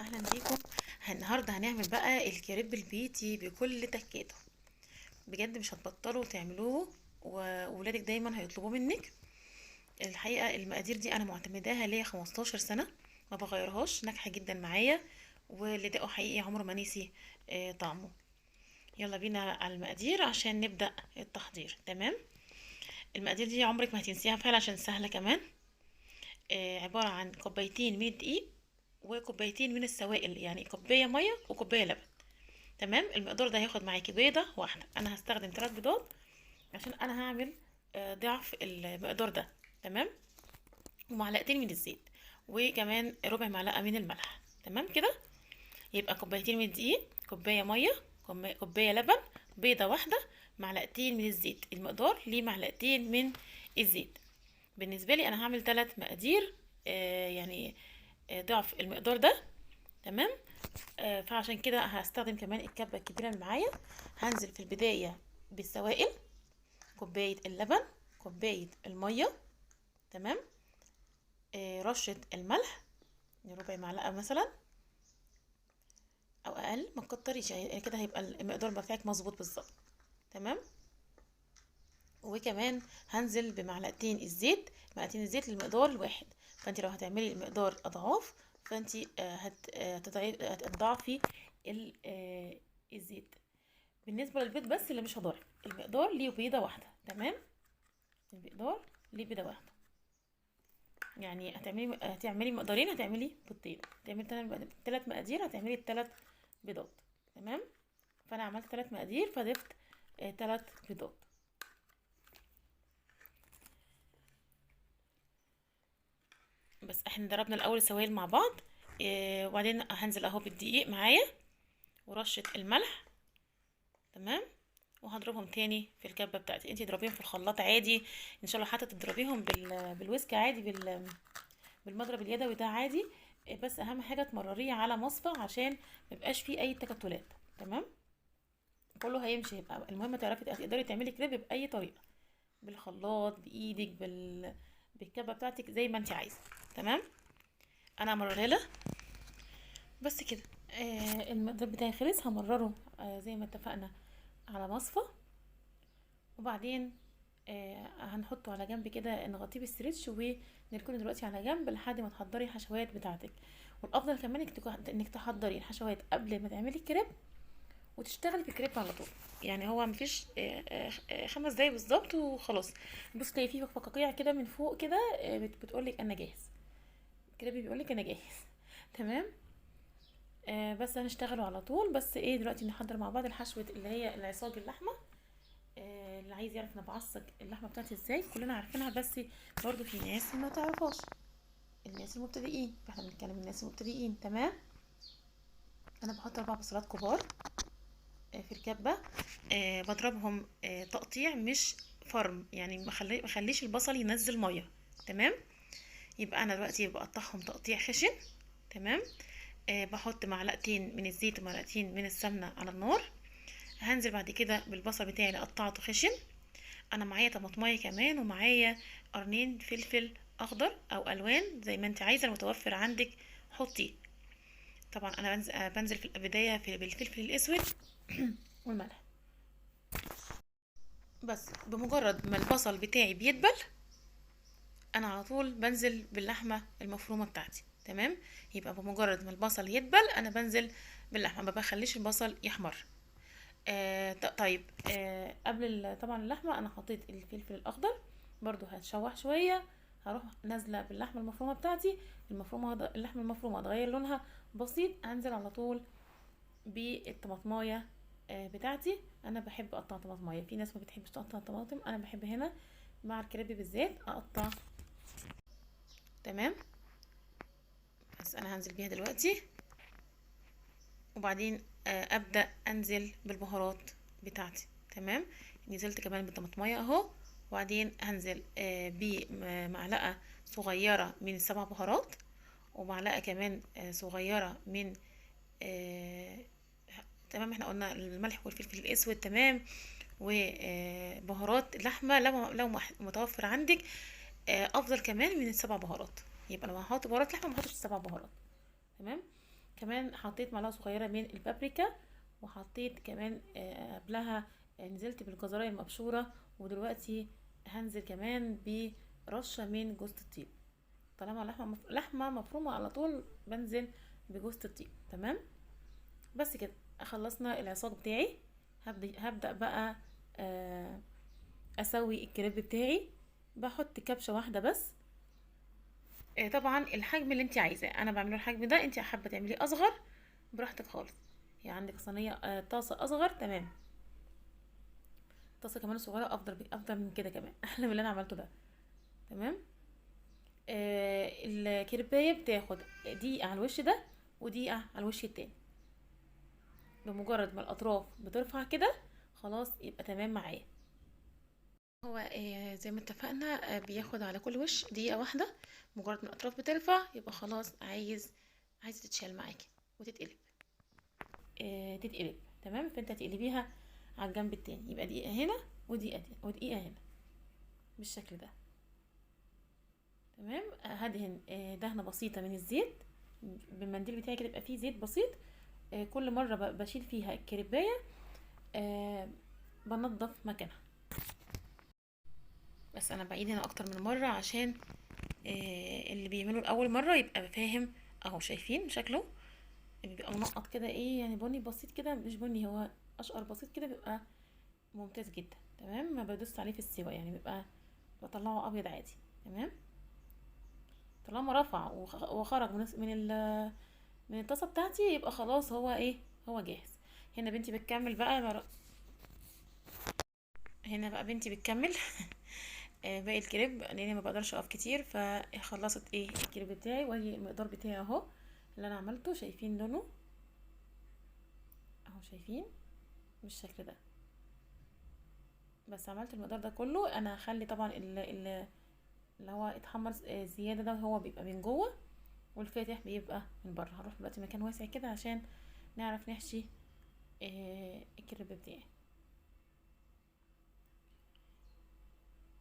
واهلا بيكم. النهارده هنعمل بقى الكريب البيتي بكل تكاته. بجد مش هتبطلوا تعملوه وولادك دايما هيطلبوه منك. الحقيقه المقادير دي انا معتمداها ليا 15 سنه، ما بغيرهاش، ناجحه جدا معايا، واللي دقه حقيقي عمره ما نسي طعمه. يلا بينا على المقادير عشان نبدا التحضير. تمام، المقادير دي عمرك ما هتنسيها فعلا عشان سهله كمان. عباره عن كوبايتين من الدقيق وكوبايتين من السوائل، يعني كوبايه ميه وكوبايه لبن. تمام، المقدار ده هياخد معاكي بيضه واحده، انا هستخدم 3 بيضات عشان انا هعمل ضعف المقدار ده. تمام، ومعلقتين من الزيت وكمان ربع معلقه من الملح. تمام كده، يبقى كوبايتين من الدقيق، كوبايه ميه، كوبايه لبن، بيضه واحده، معلقتين من الزيت. المقدار ليه معلقتين من الزيت. بالنسبه لي انا هعمل 3 مقادير، يعني ضعف المقدار ده. تمام، فعشان كده هستخدم كمان الكبة الكبيرة اللي معايا. هنزل في البداية بالسوائل، كوباية اللبن، كوباية المية. تمام، رشة الملح، ربع معلقة مثلا او اقل، ما تكتريش، يعني كده هيبقى المقدار بتاعك مظبوط بالظبط. تمام، وكمان هنزل بمعلقتين الزيت، معلقتين الزيت للمقدار الواحد. فانت لو هتعملي المقدار اضعاف فانت هتضاعفي الزيت. بالنسبه للبيض بس اللي مش هضاعف، المقدار ليه بيضه واحده. تمام، المقدار ليه بيضه واحده، يعني هتعملي مقدارين، هتعملي بيضتين، هتعملي 3 مقادير، هتعملي 3 بيضات. تمام، فانا عملت 3 مقادير فضفت 3 بيضات. بس احنا ضربنا الاول السوائل مع بعض، وبعدين هنزل اهو بالدقيق معايا ورشه الملح. تمام، وهضربهم تاني في الكبه بتاعتي. انتي اضربيهم في الخلاط عادي ان شاء الله، حتى تضربيهم بالويسك عادي، بالمضرب اليدوي ده عادي. بس اهم حاجه تمرريه على مصفى عشان ميبقاش فيه اي تكتلات. تمام، كله هيمشي، يبقى المهم تعرفي تقدري تعملي كريب باي طريقه، بالخلاط، بايدك، بالكبه بتاعتك، زي ما انت عايزه. تمام، انا همررها لها بس كده. المقدار بتاعي خلص، همرره زي ما اتفقنا على مصفى، وبعدين هنحطه على جنب كده، نغطيه بالستريتش ونركنه دلوقتي على جنب لحد ما تحضري الحشوات بتاعتك. والافضل كمان انك تحضري الحشوات قبل ما تعملي الكريب وتشتغلي في الكريب على طول. يعني هو مفيش 5 دقايق بالظبط وخلاص. بص تلاقي فيه فقاقيع كده من فوق كده، بتقولك انا جاهز، الكريب بيقولك انا جاهز. تمام، بس هنشتغله على طول. بس ايه، دلوقتي نحضر مع بعض الحشوة اللي هي العصاج اللحمة. اللي عايز يعرف انا بعصج اللحمه بتاعتي ازاي كلنا عارفينها، بس برضو في ناس ما تعرفهاش، الناس المبتدئين، فاحنا بنتكلم الناس المبتدئين. تمام، انا بحط 4 بصلات كبار في الكبه، بضربهم تقطيع مش فرم، يعني ما اخليش البصل ينزل ميه. تمام، يبقى انا دلوقتي بقطعهم تقطيع خشن. تمام، بحط معلقتين من الزيت ومعلقتين من السمنه على النار. هنزل بعد كده بالبصل بتاعي اللي قطعته خشن. انا معايا طماطمايه كمان، ومعايا قرنين فلفل اخضر او الوان زي ما انت عايزه، المتوفر عندك حطيه. طبعا انا بنزل في البدايه بالفلفل الاسود والملح. بس بمجرد ما البصل بتاعي بيدبل انا على طول بنزل باللحمه المفرومه بتاعتي. تمام، يبقى بمجرد ما البصل يدبل انا بنزل باللحمه، ما بخليش البصل يحمر. طيب، قبل طبعا اللحمه انا حطيت الفلفل الاخضر، برضو هتشوح شويه، هروح نازله باللحمه المفرومه بتاعتي. اللحمه المفرومه هتغير لونها بسيط، هنزل على طول بالطماطمايه بتاعتي. انا بحب اقطع طماطمايه، في ناس ما بتحبش تقطع طماطم، انا بحب هنا مع الكريب بالذات اقطع. تمام، بس انا هنزل بيها دلوقتي، وبعدين ابدا انزل بالبهارات بتاعتي. تمام، نزلت كمان بالطماطميه اهو، وبعدين هنزل بمعلقه صغيره من السبع بهارات، ومعلقه كمان صغيره من تمام، احنا قلنا الملح والفلفل الاسود. تمام، وبهارات اللحمه لو متوفر عندك افضل كمان من السبع بهارات. يبقى لو هحط بهارات لحمه ما احطش السبع بهارات. تمام، كمان حطيت معلقه صغيره من البابريكا، وحطيت كمان قبلها نزلت بالجزرايه المبشوره، ودلوقتي هنزل كمان برشه من جوز الطيب. طالما لحمه مفرومه على طول بنزل بجوز الطيب. تمام. بس كده خلصنا العصاج بتاعي. هبدأ بقى اسوي الكريب بتاعي. بحط كبشه واحده بس. طبعا الحجم اللي انت عايزاه، انا بعمله الحجم ده، انت حابه تعمليه اصغر براحتك خالص. يعني عندك صينيه طاسه اصغر، تمام. طاسه كمان صغيره افضل من كده كمان احلى من اللي انا عملته ده. تمام. الكريبايه بتاخد دقيقه على الوش ده ودقيقه على الوش التاني. بمجرد ما الاطراف بترفع كده خلاص يبقى تمام معايا. هو زي ما اتفقنا بياخد على كل وش دقيقة واحدة. مجرد ما الأطراف بترفع يبقى خلاص عايز تتشال معاكي وتتقلب. تتقلب. تمام. فانت هتقلبيها على الجنب التاني، يبقى دقيقة هنا ودقيقة هنا بالشكل ده. تمام. هدهن دهنة بسيطة من الزيت بالمنديل بتاعي كده، يبقى فيه زيت بسيط. كل مرة بشيل فيها الكريباية بنضف مكانها. بس انا بعيد هنا اكتر من مرة عشان اللي بيعمله لاول مره يبقى فاهم. اهو شايفين شكله بيبقى منقط كده، ايه يعني بني بسيط كده، مش بني، هو اشقر بسيط كده، بيبقى ممتاز جدا. تمام. ما بدوس عليه في السوا، يعني بيبقى بطلعه ابيض عادي. تمام. طالما رفع وخرج من الطاسه بتاعتي يبقى خلاص هو ايه، هو جاهز. هنا بنتي بتكمل بقى هنا بقى بنتي بتكمل باقي الكريب لاني ما بقدرش اقف كتير، فخلصت ايه الكريب بتاعي، وادي المقدار بتاعي اهو اللي انا عملته. شايفين لونه اهو، شايفين بالشكل ده. بس عملت المقدار ده كله. انا هخلي طبعا اللي هو اتحمر زياده ده هو بيبقى من جوه، والفاتح بيبقى من بره. هروح دلوقتي مكان واسع كده عشان نعرف نحشي الكريب بتاعي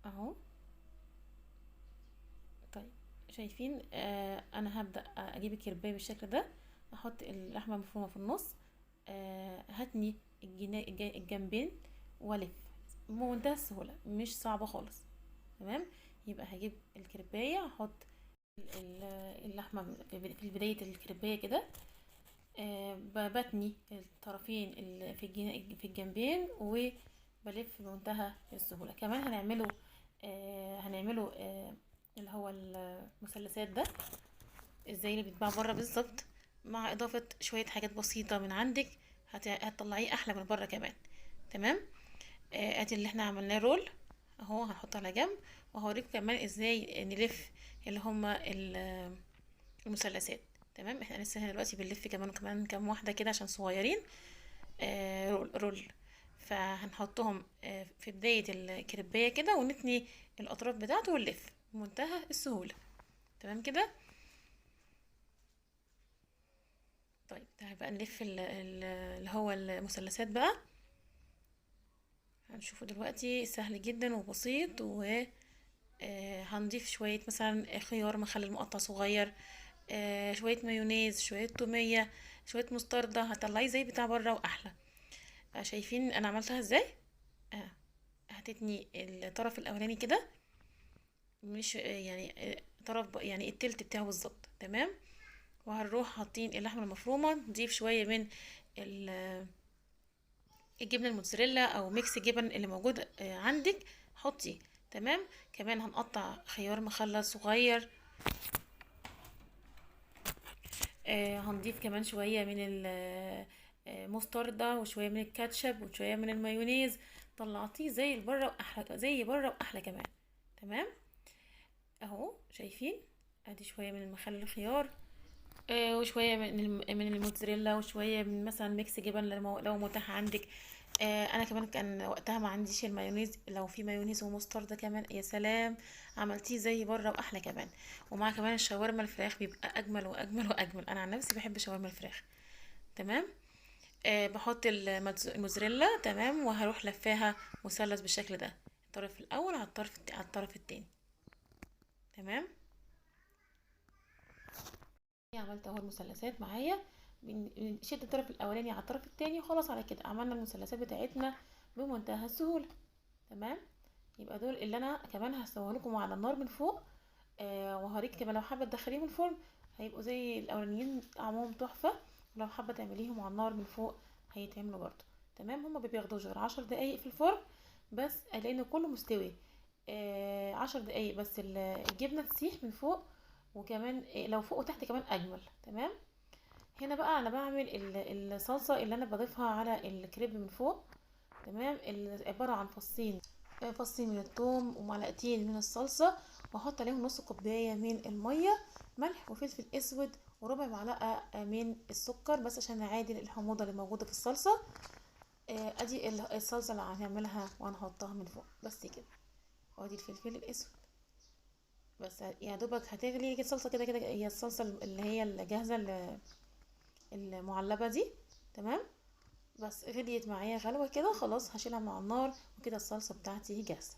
اهو. طيب شايفين انا هبدأ اجيب الكريبايه بالشكل ده، احط اللحمه المفرومه في النص، هتني الجنبين والف بمنتهى السهوله، مش صعبه خالص. تمام. يبقى هجيب الكريبايه، احط اللحمه في بدايه الكريبايه كده، بتني الطرفين في الجنبين وبلف بمنتهى السهوله. كمان هنعمله اللي هو المثلثات ده ازاي اللي بيتباع بره بالظبط، مع اضافه شويه حاجات بسيطه من عندك هتطلعيه احلى من بره كمان. تمام. ادي اللي احنا عملناه رول اهو، هنحطه على جنب، وهوريكم كمان ازاي نلف اللي هما المثلثات. تمام. احنا لسه هنا دلوقتي بنلف كمان كام واحده كده عشان صغيرين. رول. فهنحطهم في بدايه الكريبايه كده، ونتني الاطراف بتاعته ونلف بمنتهى السهوله. تمام كده. طيب تعالى بقى نلف اللي هو المثلثات بقى. هنشوفه دلوقتي سهل جدا وبسيط. هنضيف شوية مثلا خيار مخلل مقطع صغير، شوية مايونيز، شوية تومية، شوية مستردة، هطلعيه زي بتاع بره واحلى. شايفين انا عملتها ازاي. آه، هتتني الطرف الاولاني كده، مش يعني طرف يعني التلت بتاعه بالظبط. تمام. وهنروح حاطين اللحمه المفرومه، نضيف شويه من الجبنه الموتزاريلا او ميكس جبن اللي موجود عندك، حطي. تمام. كمان هنقطع خيار مخلل صغير. هنضيف كمان شويه من المستردة وشويه من الكاتشب وشويه من المايونيز. طلعتيه زي بره واحلى، زي بره واحلى كمان. تمام. اهو شايفين ادي شويه من المخلل الخيار، وشويه من الموتزاريلا، وشويه من مثلا ميكس جبن لو متاح عندك. انا كمان كان وقتها ما عنديش المايونيز، لو في مايونيز ومستردة كمان يا سلام، عملتيه زي بره واحلى كمان. ومع كمان الشاورما الفراخ بيبقى اجمل واجمل واجمل. انا عن نفسي بحب شاورما الفراخ. تمام. بحط الموتزاريلا. تمام. وهروح لفاها مثلث بالشكل ده، الطرف الاول على الطرف التاني. تمام. عملت اهو المثلثات معايا. بنشد الطرف الاولاني على الطرف التاني، وخلاص على كده عملنا المثلثات بتاعتنا بمنتهى السهوله. تمام. يبقى دول اللي انا كمان هسويهم لكم على النار من فوق. وهوريك كمان لو حابه تدخليهم الفرن هيبقوا زي الاولانيين طعمهم تحفه، ولو حابه تعمليهم على النار من فوق هيتعملوا برضو. تمام. هما ما بياخدوش غير 10 دقايق في الفرن بس، لان كله مستوي. 10 دقايق بس الجبنه تسيح من فوق، وكمان لو فوق وتحت كمان اجمل. تمام. هنا بقى انا بعمل الصلصه اللي انا بضيفها على الكريب من فوق. تمام. عباره عن فصين من الثوم ومعلقتين من الصلصه، واحط عليهم نص كوبايه من الميه، ملح وفلفل اسود وربع معلقه من السكر بس عشان نعادل الحموضه اللي موجوده في الصلصه. ادي الصلصه اللي هنعملها وهنحطها من فوق بس كده. وادي الفلفل الاسود بس يا دوبك هتغلي الصلصه كده كده. هي الصلصه اللي هي الجاهزه المعلبه دي. تمام. بس غليت معايا غلوه كده، خلاص هشيلها من على النار، وكده الصلصه بتاعتي جاهزه.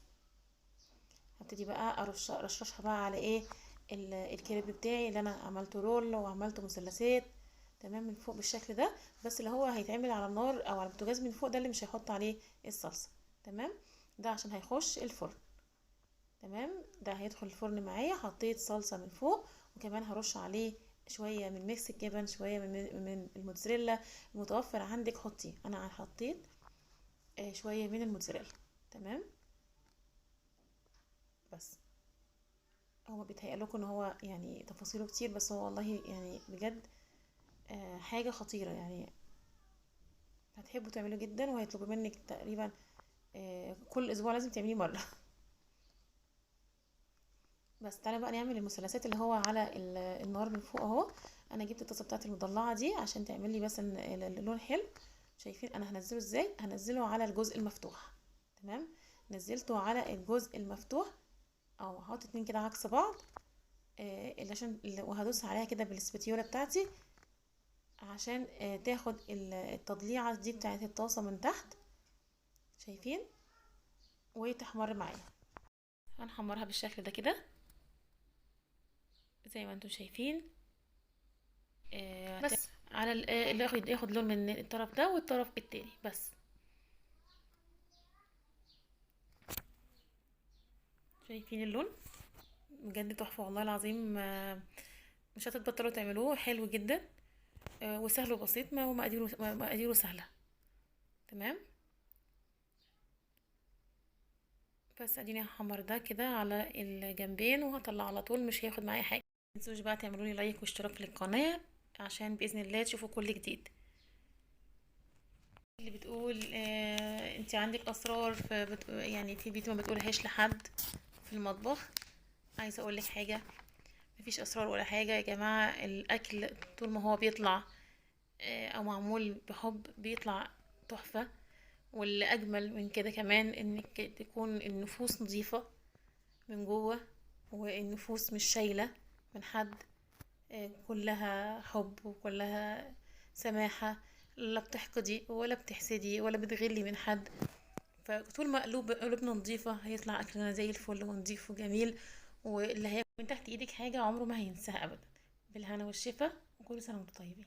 هبتدي بقى ارشرشها بقى على ايه الكريب بتاعي اللي انا عملته رول وعملته مثلثات. تمام. من فوق بالشكل ده، بس اللي هو هيتعمل على النار او على البوتاجاز من فوق ده اللي مش هيحط عليه الصلصه. تمام. ده عشان هيخش الفرن. تمام. ده هيدخل الفرن معايا. حطيت صلصه من فوق، وكمان هرش عليه شويه من ميكس الجبن، شويه من الموتزاريلا المتوفر عندك حطيه. انا حطيت شويه من الموتزاريلا. تمام. بس هو بيتهيأ لكم ان هو يعني تفاصيله كتير، بس هو والله يعني بجد حاجه خطيره يعني. هتحبوا تعملوه جدا، وهيطلبوا منك تقريبا كل اسبوع لازم تعمليه مره. بس تعالى بقى نعمل المثلثات اللي هو على النار من فوق اهو. انا جبت الطاسه بتاعتي المضلعه دي عشان تعمل لي بس اللون حلو. شايفين انا هنزله ازاي؟ هنزله على الجزء المفتوح. تمام. نزلته على الجزء المفتوح، او هحط اتنين كده عكس بعض اللي عشان وهدوس عليها كده بالسباتيولا بتاعتي عشان تاخد التضليعه دي بتاعت الطاسه من تحت. شايفين؟ وتحمر معايا. هنحمرها بالشكل ده كده زي ما انتم شايفين. بس على اللي ياخد لون من الطرف ده والطرف التاني بس. شايفين اللون؟ بجد تحفه والله العظيم. مش هتبطلوا تعملوه، حلو جدا وسهل وبسيط، ما مقاديره سهله. تمام. بس اديني هحمر ده كده على الجنبين وهطلع على طول، مش هياخد معايا حاجه. متنسوش بقى تعملوا لي لايك واشتراك للقناه عشان باذن الله تشوفوا كل جديد. اللي بتقول انت عندك اسرار يعني في بيتي ما بتقولهاش لحد في المطبخ. عايزه اقول لك حاجه، مفيش اسرار ولا حاجه يا جماعه. الاكل طول ما هو بيطلع او معمول بحب بيطلع تحفه. واللي اجمل من كده كمان انك تكون النفوس نظيفه من جوه، والنفوس مش شايله من حد. كلها حب وكلها سماحه. لا بتحقدي ولا بتحسدي ولا بتغلي من حد. فطول ما قلوبنا نظيفه هيطلع اكلنا زي الفل ونظيف وجميل، واللي هياكل من تحت ايدك حاجه عمره ما هينساها ابدا. بالهنا والشفا، وكل سنه وانتم طيبين.